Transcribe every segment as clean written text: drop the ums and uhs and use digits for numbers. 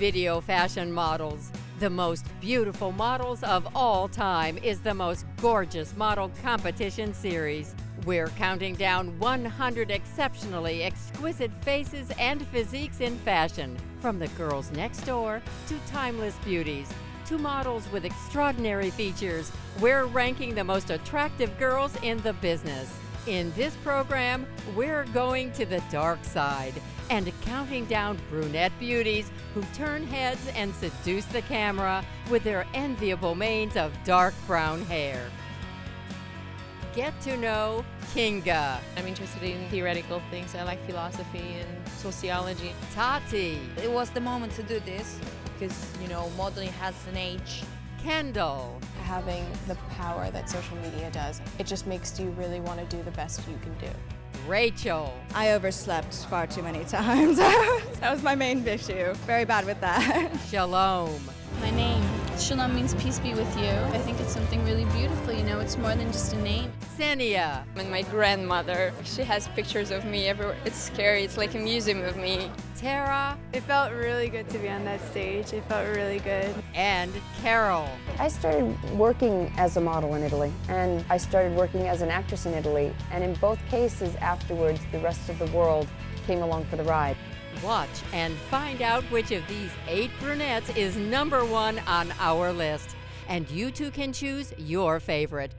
Video Fashion models. The most beautiful models of all time is the most gorgeous model competition series. We're counting down 100 exceptionally exquisite faces and physiques in fashion, from the girls next door to timeless beauties to models with extraordinary features. We're ranking the most attractive girls in the business. In this program, we're going to the dark side and counting down brunette beauties who turn heads and seduce the camera with their enviable manes of dark brown hair. Get to know Kinga. I'm interested in theoretical things. I like philosophy and sociology. Tati. It was the moment to do this because, modeling has an age. Kendall. Having the power that social media does, it just makes you really want to do the best you can do. Rachel. I overslept far too many times. That was my main issue. Very bad with that. Shalom. My name. Shalom means peace be with you. I think it's something really beautiful, it's more than just a name. Ksenia. And my grandmother, she has pictures of me everywhere. It's scary, it's like a museum of me. Tara. It felt really good to be on that stage. It felt really good. And Carol. I started working as a model in Italy, and I started working as an actress in Italy, and in both cases afterwards, the rest of the world came along for the ride. Watch and find out which of these 8 brunettes is #1 on our list. And you too can choose your favorite.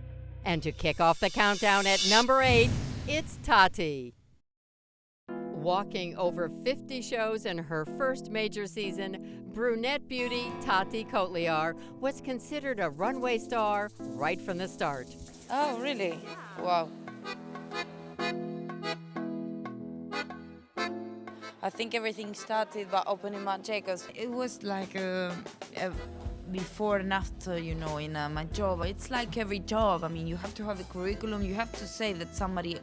And to kick off the countdown at number 8, it's Tati. Walking over 50 shows in her first major season, brunette beauty Tati Cotliar was considered a runway star right from the start. Oh, really? Wow. I think everything started by opening Marc Jacobs. It was like a before and after, in my job. It's like every job. I mean, you have to have a curriculum. You have to say that somebody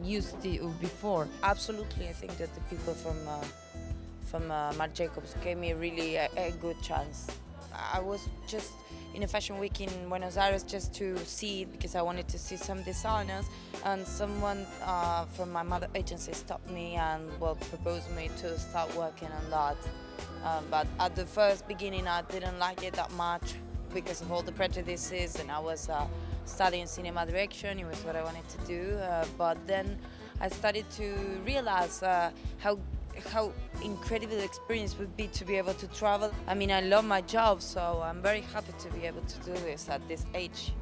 used it before. Absolutely, I think that the people from Marc Jacobs gave me really a good chance. I was just in a fashion week in Buenos Aires just to see it because I wanted to see some designers, and someone from my mother agency stopped me and proposed me to start working on that. But at the first beginning I didn't like it that much because of all the prejudices, and I was studying cinema direction. It was what I wanted to do, but then I started to realize how incredible the experience would be to be able to travel. I mean, I love my job, so I'm very happy to be able to do this at this age.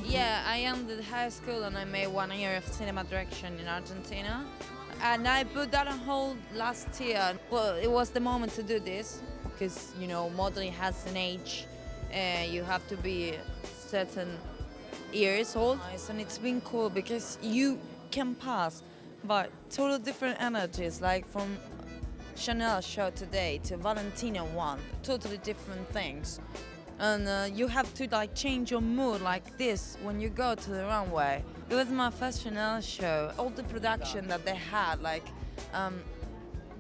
Yeah, I ended high school and I made 1 year of cinema direction in Argentina. And I put that on hold last year. Well, it was the moment to do this because, modeling has an age. You have to be certain years old. And it's been cool because you can pass but totally different energies, like from Chanel show today to Valentino one, totally different things. And you have to change your mood like this when you go to the runway. It was my first Chanel show. All the production that they had,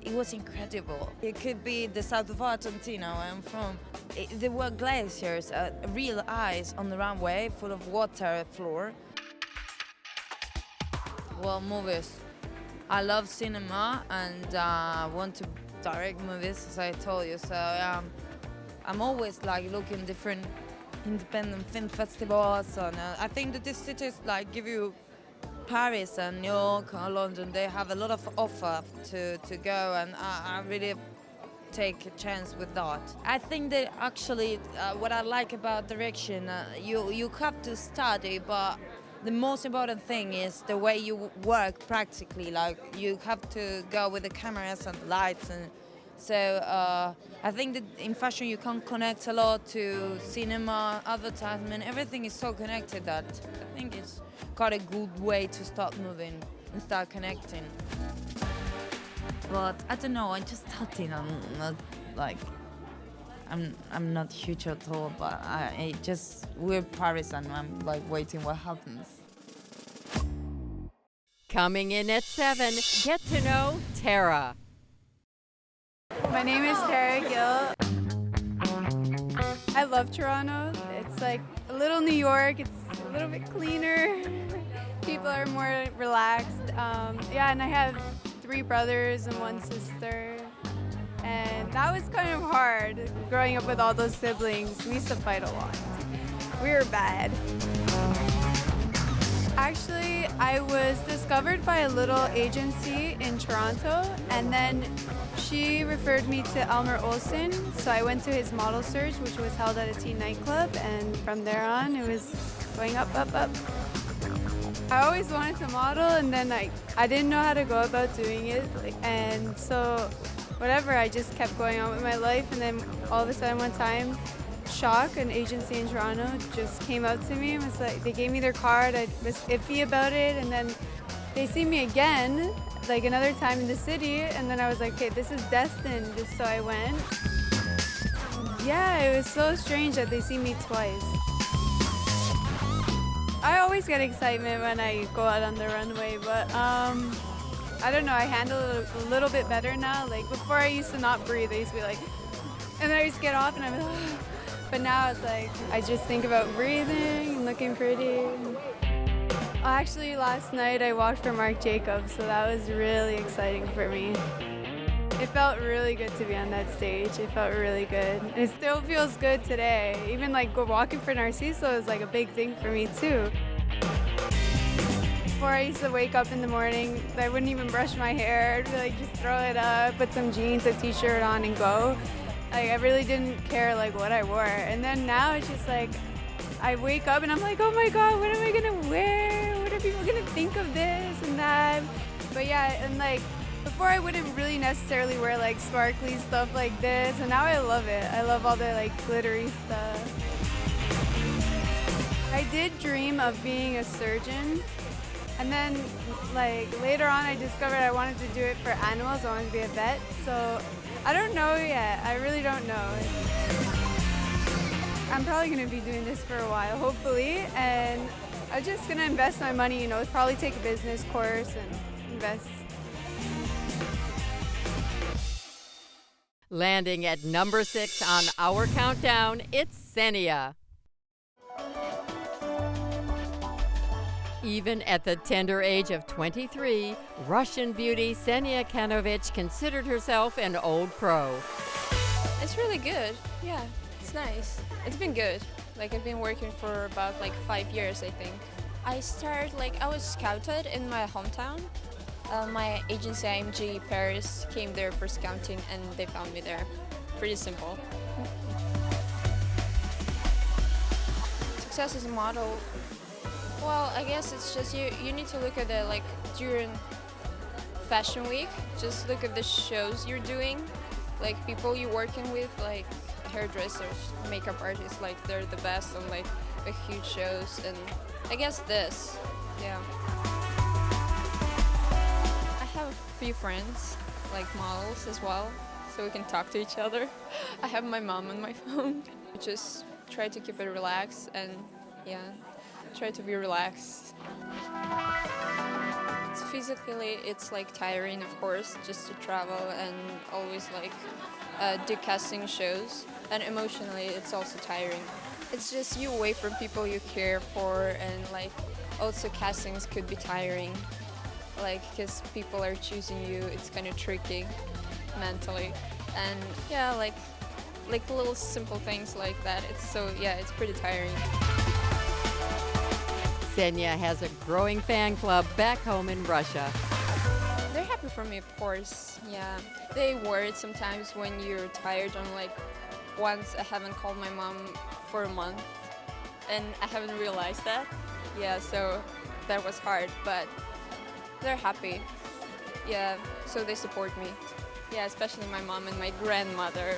it was incredible. It could be the south of Argentina where I'm from. There were glaciers, real ice on the runway, full of water floor. Well, movies. I love cinema and want to direct movies, as I told you. So I'm always looking different independent film festivals, and I think that these cities give you Paris and New York or London. They have a lot of offer to go, and I really take a chance with that. I think that actually what I like about direction, you have to study, but the most important thing is the way you work practically. You have to go with the cameras and lights, and so I think that in fashion you can connect a lot to cinema, advertisement. Everything is so connected that I think it's got a good way to start moving and start connecting. But I don't know. I just started. I'm not I'm not huge at all, but we're Paris, and I'm waiting what happens. Coming in at 7, get to know Tara. My name is Tara Gill. I love Toronto. It's like a little New York. It's a little bit cleaner. People are more relaxed. And I have 3 brothers and 1 sister. And that was kind of hard, growing up with all those siblings. We used to fight a lot. We were bad. Actually, I was discovered by a little agency in Toronto, and then she referred me to Elmer Olsen, so I went to his model search, which was held at a teen nightclub, and from there on, it was going up, up, up. I always wanted to model, and then I didn't know how to go about doing it, and so whatever, I just kept going on with my life, and then all of a sudden one time, Shock, an agency in Toronto, just came out to me and was like, they gave me their card, I was iffy about it, and then they see me again, like another time in the city, and then I was like, okay, this is destined, just so I went. Yeah, it was so strange that they see me twice. I always get excitement when I go out on the runway, but I don't know, I handle it a little bit better now. Like before I used to not breathe, I used to be like, and then I used to get off and I'm like, but now it's like, I just think about breathing and looking pretty. Actually, last night I walked for Marc Jacobs, so that was really exciting for me. It felt really good to be on that stage. It felt really good. And it still feels good today. Even like walking for Narciso is like a big thing for me too. Before I used to wake up in the morning, I wouldn't even brush my hair. I'd be like, just throw it up, put some jeans, a t-shirt on and go. Like I really didn't care like what I wore. And then now it's just like, I wake up and I'm like, oh my God, what am I gonna wear? What are people gonna think of this and that? But yeah, and like, before I wouldn't really necessarily wear like sparkly stuff like this, and now I love it. I love all the like glittery stuff. I did dream of being a surgeon, and then like later on I discovered I wanted to do it for animals. I wanted to be a vet, so I don't know yet. I really don't know. I'm probably gonna be doing this for a while, hopefully, and I'm just gonna invest my money, you know, probably take a business course and invest. Landing at number 6 on our countdown, it's Ksenia. Even at the tender age of 23, Russian beauty Ksenia Kahnovich considered herself an old pro. It's really good. Yeah, it's nice. It's been good. Like I've been working for about like 5 years, I think. I was scouted in my hometown. My agency IMG Paris came there for scouting and they found me there. Pretty simple. Success as a model, well, I guess it's just you need to look at it like during fashion week. Just look at the shows you're doing, like people you're working with, like hairdressers, makeup artists, like they're the best on like the huge shows, and I guess this, yeah. I have a few friends, like models as well, so we can talk to each other. I have my mom on my phone. Just try to keep it relaxed and yeah, try to be relaxed. Physically, it's like tiring, of course, just to travel and always like do casting shows. And emotionally, it's also tiring. It's just you away from people you care for, and like also castings could be tiring. Like, because people are choosing you, it's kind of tricky mentally. And yeah, like little simple things like that. It's pretty tiring. Ksenia has a growing fan club back home in Russia. They're happy for me, of course. Yeah, they worried sometimes when you're tired. I'm like, once I haven't called my mom for a month, and I haven't realized that. Yeah, so that was hard, but they're happy. Yeah, so they support me. Yeah, especially my mom and my grandmother.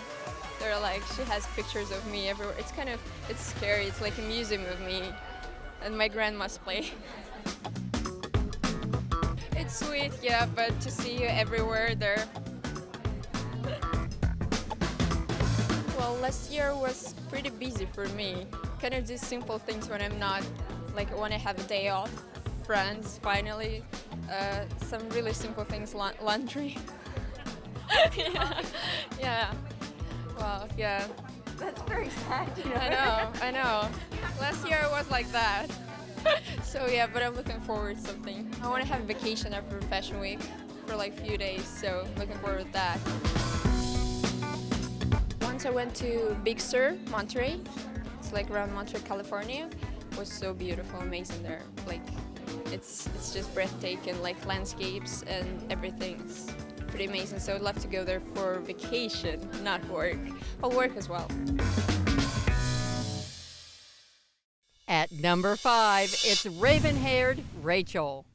They're like, she has pictures of me everywhere. It's scary. It's like a museum of me and my grandma's play. It's sweet, yeah, but to see you everywhere there. Well, last year was pretty busy for me. Kind of do simple things when I'm not, like when I have a day off. Friends, finally. Some really simple things, laundry. Yeah. Well, yeah. That's very sad, you know. I know. Last year it was like that. So yeah, but I'm looking forward to something. I want to have a vacation after Fashion Week. for like a few days, so looking forward to that. Once I went to Big Sur, Monterey. It's like around Monterey, California. It was so beautiful, amazing there. Like, it's just breathtaking, like landscapes and everything's pretty amazing. So I'd love to go there for vacation, not work. I'll work as well. At number 5, it's raven-haired Rachel.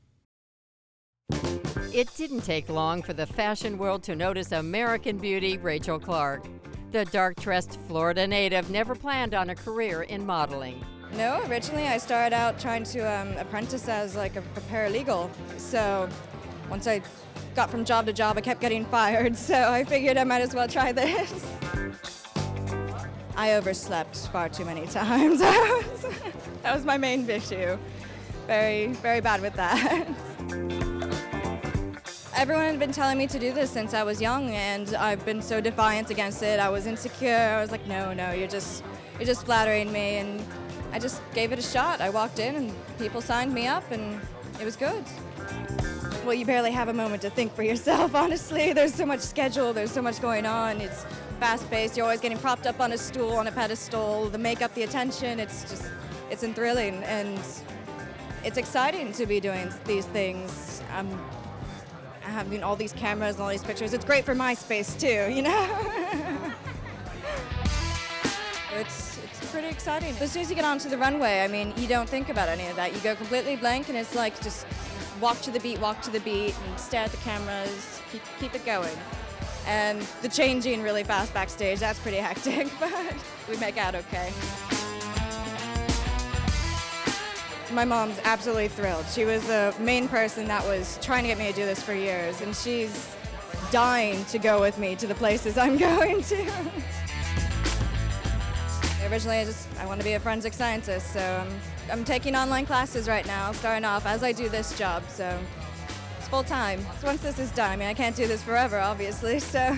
It didn't take long for the fashion world to notice American beauty Rachel Clark. The dark-dressed Florida native never planned on a career in modeling. No, originally I started out trying to apprentice as like a paralegal. So once I got from job to job, I kept getting fired. So I figured I might as well try this. I overslept far too many times. That was my main issue. Very, very bad with that. Everyone had been telling me to do this since I was young, and I've been so defiant against it. I was insecure. I was like, no, you're just flattering me, and I just gave it a shot. I walked in, and people signed me up, and it was good. Well, you barely have a moment to think for yourself, honestly. There's so much schedule. There's so much going on. It's fast-paced. You're always getting propped up on a stool, on a pedestal. The makeup, the attention. It's thrilling, and it's exciting to be doing these things. Having all these cameras and all these pictures. It's great for MySpace too, you know? It's pretty exciting. As soon as you get onto the runway, I mean, you don't think about any of that. You go completely blank, and it's like just walk to the beat, and stare at the cameras, keep it going. And the changing really fast backstage, that's pretty hectic, but we make out okay. My mom's absolutely thrilled. She was the main person that was trying to get me to do this for years, and she's dying to go with me to the places I'm going to. Originally, I want to be a forensic scientist, so I'm taking online classes right now, starting off as I do this job, so it's full time. So once this is done, I mean, I can't do this forever, obviously, so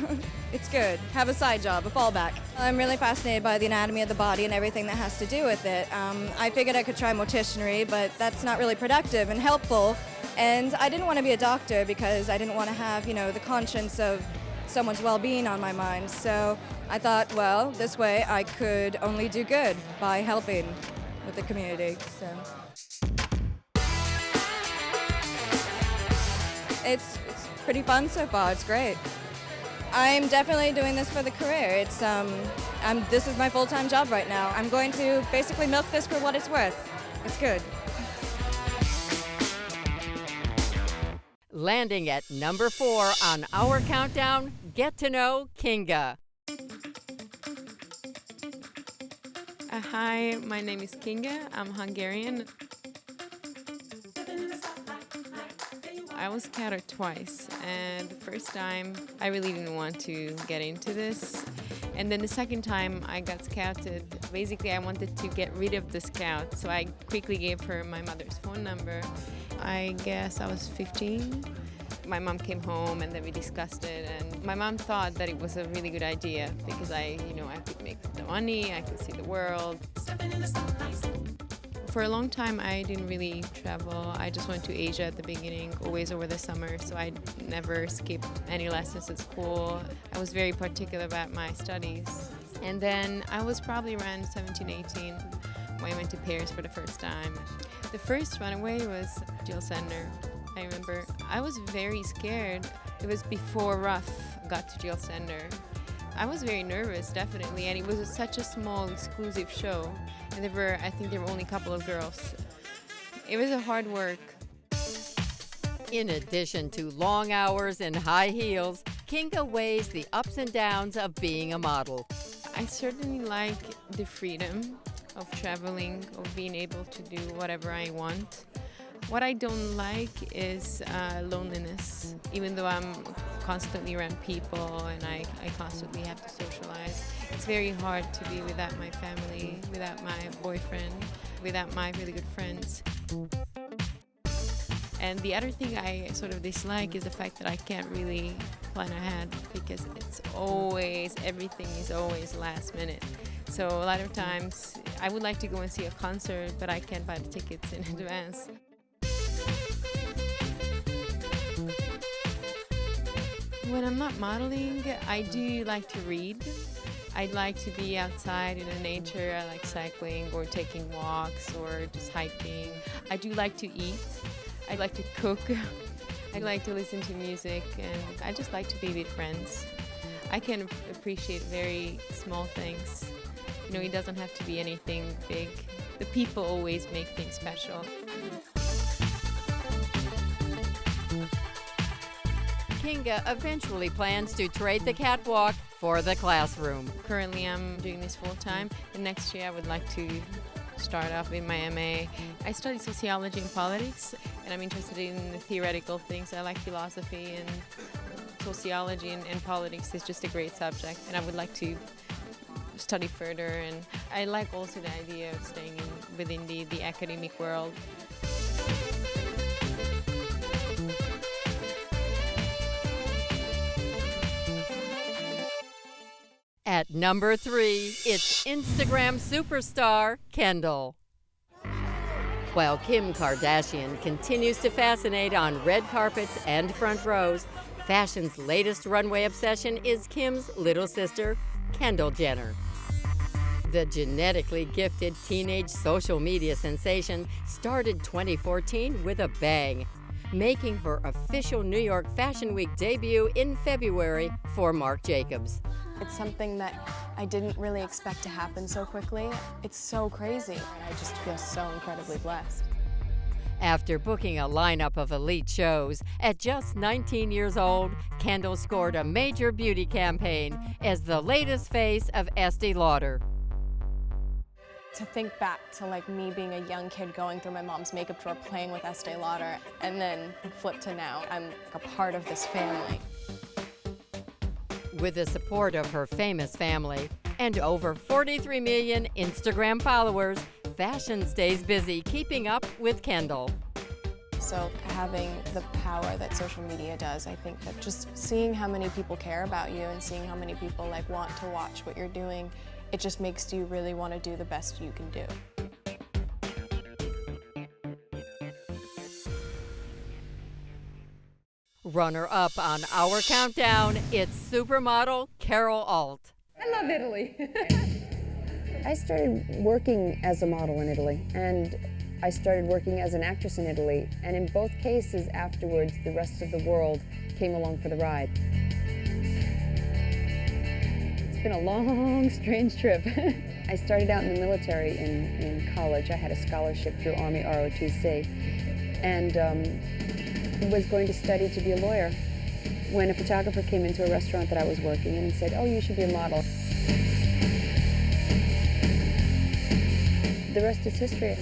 it's good. Have a side job, a fallback. I'm really fascinated by the anatomy of the body and everything that has to do with it. I figured I could try morticianry, but that's not really productive and helpful. And I didn't want to be a doctor because I didn't want to have, the conscience of someone's well-being on my mind. So I thought, well, this way I could only do good by helping with the community. So it's pretty fun so far. It's great. I'm definitely doing this for the career. This is my full-time job right now. I'm going to basically milk this for what it's worth. It's good. Landing at number 4 on our countdown, get to know Kinga. Hi, my name is Kinga. I'm Hungarian. I was scouted twice, and the first time I really didn't want to get into this. And then the second time I got scouted, basically I wanted to get rid of the scout, so I quickly gave her my mother's phone number. I guess I was 15. My mom came home and then we discussed it, and my mom thought that it was a really good idea because I could make the money, I could see the world. For a long time, I didn't really travel. I just went to Asia at the beginning, always over the summer, so I never skipped any lessons at school. I was very particular about my studies. And then I was probably around 17, 18 when I went to Paris for the first time. The first runaway was Gill. I remember I was very scared. It was before Ruff got to Gill. I was very nervous, definitely, and it was such a small, exclusive show. And I think there were only a couple of girls. It was a hard work. In addition to long hours and high heels, Kinga weighs the ups and downs of being a model. I certainly like the freedom of traveling, of being able to do whatever I want. What I don't like is loneliness, even though I'm constantly around people and I constantly have to socialize. It's very hard to be without my family, without my boyfriend, without my really good friends. And the other thing I sort of dislike is the fact that I can't really plan ahead because everything is always last minute. So a lot of times I would like to go and see a concert, but I can't buy the tickets in advance. When I'm not modeling, I do like to read. I'd like to be outside in the nature. I like cycling or taking walks or just hiking. I do like to eat. I like to cook. I like to listen to music, and I just like to be with friends. I can appreciate very small things. You know, it doesn't have to be anything big. The people always make things special. Kinga eventually plans to trade the catwalk for the classroom. Currently, I'm doing this full-time, and next year I would like to start off in my MA. I study sociology and politics, and I'm interested in the theoretical things. I like philosophy, and sociology and politics is just a great subject, and I would like to study further. And I like also the idea of staying within the academic world. At number 3, it's Instagram superstar Kendall. While Kim Kardashian continues to fascinate on red carpets and front rows, fashion's latest runway obsession is Kim's little sister, Kendall Jenner. The genetically gifted teenage social media sensation started 2014 with a bang, making her official New York Fashion Week debut in February for Marc Jacobs. It's something that I didn't really expect to happen so quickly. It's so crazy. I just feel so incredibly blessed. After booking a lineup of elite shows, at just 19 years old, Kendall scored a major beauty campaign as the latest face of Estee Lauder. To think back to like me being a young kid going through my mom's makeup drawer playing with Estee Lauder, and then flip to now, I'm a part of this family. With the support of her famous family and over 43 million Instagram followers, fashion stays busy keeping up with Kendall. So having the power that social media does, I think that just seeing how many people care about you and seeing how many people like want to watch what you're doing, it just makes you really want to do the best you can do. Runner-up on our countdown, it's supermodel Carol Alt. I love Italy. I started working as a model in Italy, and I started working as an actress in Italy, and in both cases afterwards, the rest of the world came along for the ride. It's been a long, strange trip. I started out in the military in college. I had a scholarship through Army ROTC, and was going to study to be a lawyer when a photographer came into a restaurant that I was working in and said, "Oh, you should be a model." The rest is history.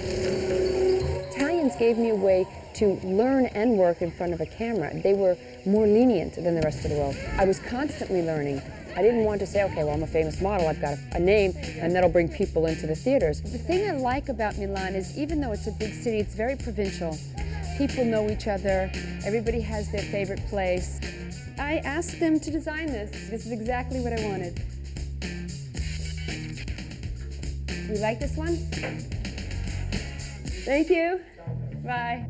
Italians gave me a way to learn and work in front of a camera. They were more lenient than the rest of the world. I was constantly learning. I didn't want to say, okay, well, I'm a famous model, I've got a name, and that'll bring people into the theaters. The thing I like about Milan is even though it's a big city, it's very provincial. People know each other, everybody has their favorite place. I asked them to design this. This is exactly what I wanted. You like this one? Thank you. Bye.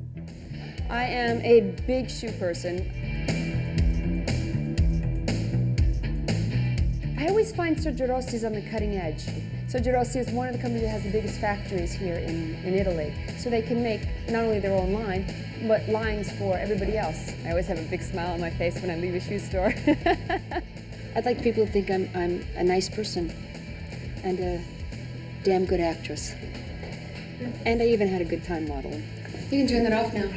I am a big shoe person. I always find Sergio Rossi's on the cutting edge. Sergio Rossi is one of the companies that has the biggest factories here in Italy. So they can make not only their own line, but lines for everybody else. I always have a big smile on my face when I leave a shoe store. I'd like people to think I'm a nice person and a damn good actress. And I even had a good time modeling. You can turn that off now.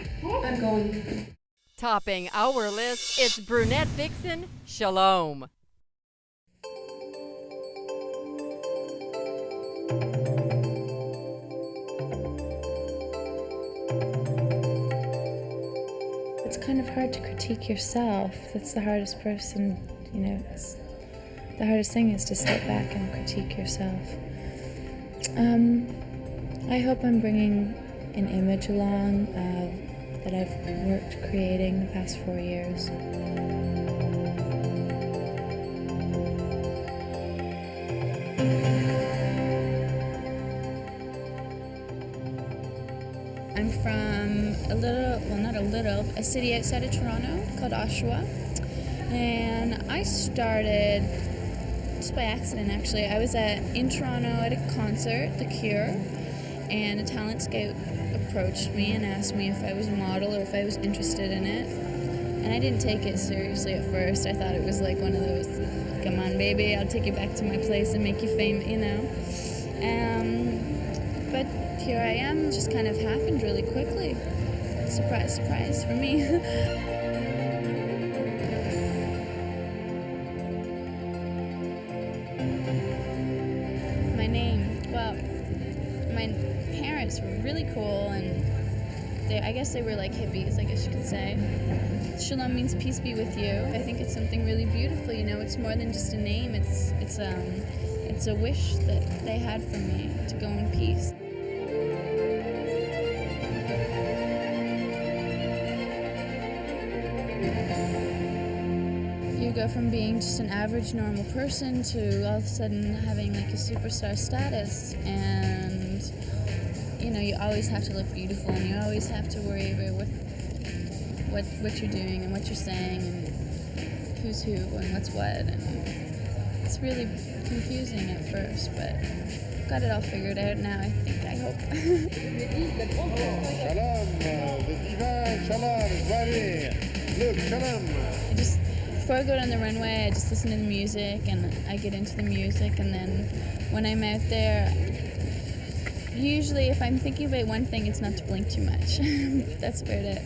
I'm going. Topping our list, it's brunette vixen Shalom. It's kind of hard to critique yourself. That's the hardest person, you know, the hardest thing is to sit back and critique yourself. I hope I'm bringing an image along that I've worked creating the past 4 years. I'm from a city outside of Toronto called Oshawa. And I started just by accident, actually. I was in Toronto at a concert, The Cure, and a talent scout approached me and asked me if I was a model or if I was interested in it. And I didn't take it seriously at first. I thought it was like one of those, come on baby, I'll take you back to my place and make you famous, you know. But here I am, it just kind of happened really quickly. Surprise, surprise for me. My name, well, my parents were really cool, and I guess they were like hippies, I guess you could say. Shalom means peace be with you. I think it's something really beautiful, you know. It's more than just a name. It's a wish that they had for me to go in peace. You go from being just an average, normal person to all of a sudden having like a superstar status, and you know, you always have to look beautiful, and you always have to worry about what you're doing and what you're saying and who's who and what's what, and it's really confusing at first, but got it all figured out now, I think, I hope. Before I go down the runway, I just listen to the music and I get into the music, and then when I'm out there, usually if I'm thinking about one thing, it's not to blink too much. That's about it.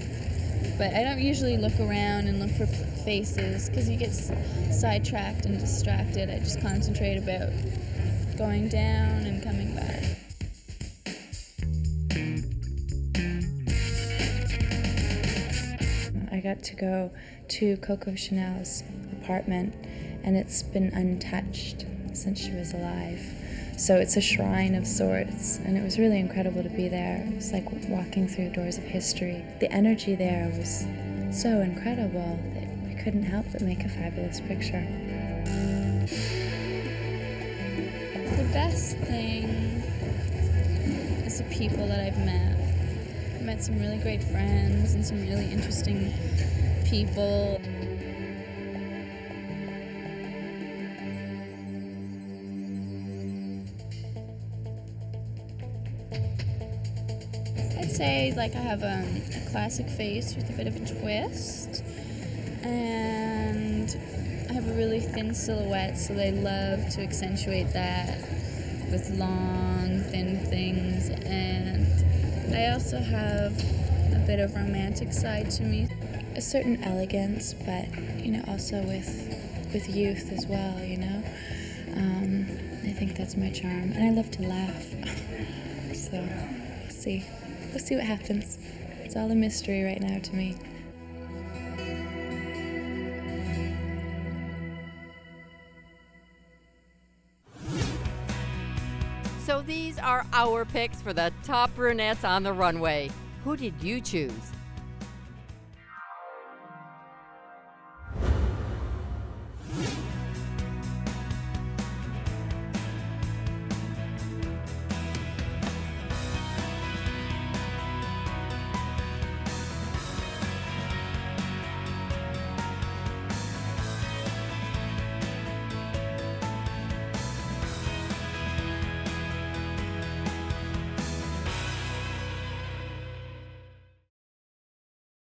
But I don't usually look around and look for faces because you get sidetracked and distracted. I just concentrate about going down and coming back. I got to go to Coco Chanel's apartment, and it's been untouched since she was alive. So it's a shrine of sorts, and it was really incredible to be there. It was like walking through doors of history. The energy there was so incredible that we couldn't help but make a fabulous picture. The best thing is the people that I've met. I've met some really great friends and some really interesting people. I'd say like I have a classic face with a bit of a twist, and I have a really thin silhouette, so they love to accentuate that with long, thin things. And I also have a bit of romantic side to me, a certain elegance, but you know, also with youth as well. You know, I think that's my charm, and I love to laugh. So we'll see what happens. It's all a mystery right now to me. So these are our picks for the top brunettes on the runway. Who did you choose?